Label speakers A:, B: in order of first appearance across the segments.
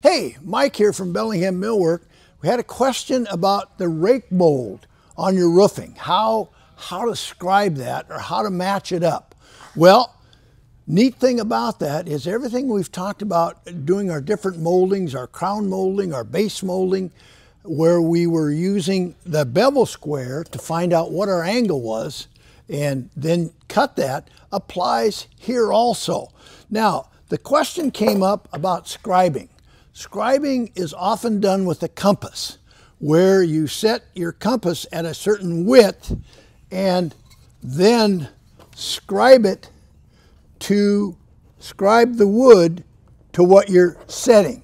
A: Hey, Mike here from Bellingham Millwork. We had a question about the rake mold on your roofing. How to scribe that or how to match it up. Well, neat thing about that is everything we've talked about doing our different moldings, our crown molding, our base molding, where we were using the bevel square to find out what our angle was and then cut that, applies here also. Now, the question came up about scribing. Scribing is often done with a compass, where you set your compass at a certain width and then scribe it to scribe the wood to what you're setting.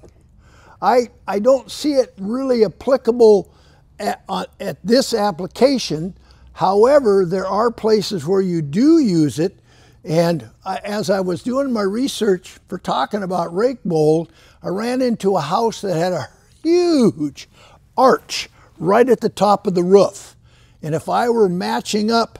A: I don't see it really applicable at this application. However, there are places where you do use it. And as I was doing my research for talking about rake mold, I ran into a house that had a huge arch right at the top of the roof. And if I were matching up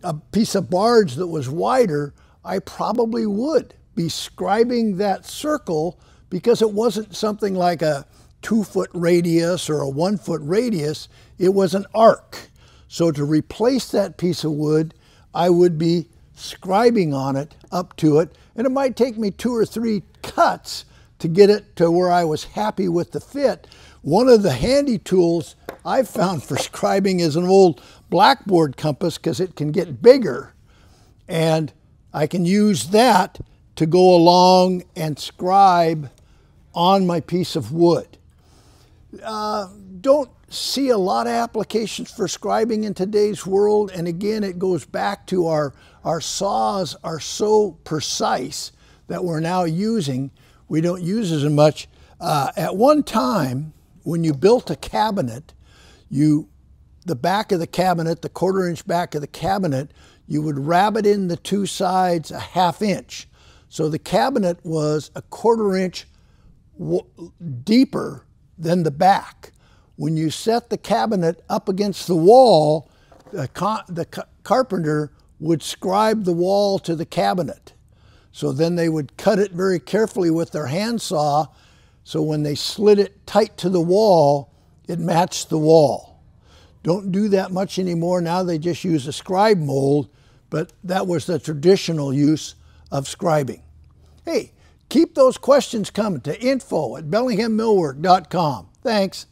A: a piece of barge that was wider, I probably would be scribing that circle, because it wasn't something like a 2-foot radius or a 1-foot radius, it was an arc. So to replace that piece of wood, I would be scribing on it up to it, and it might take me 2 or 3 cuts to get it to where I was happy with the fit. One of the handy tools I've found for scribing is an old blackboard compass, because it can get bigger, and I can use that to go along and scribe on my piece of wood. Don't see a lot of applications for scribing in today's world, and again, it goes back to our saws are so precise that we're now using, we don't use as much. At one time, when you built a cabinet, the back of the cabinet, the 1/4 inch back of the cabinet, you would rabbet in the 2 sides a 1/2 inch. So the cabinet was a 1/4 inch deeper than the back. When you set the cabinet up against the wall, the carpenter would scribe the wall to the cabinet. So then they would cut it very carefully with their handsaw, so when they slid it tight to the wall, it matched the wall. Don't do that much anymore. Now they just use a scribe mold, but that was the traditional use of scribing. Hey, keep those questions coming to info@BellinghamMillwork.com. Thanks.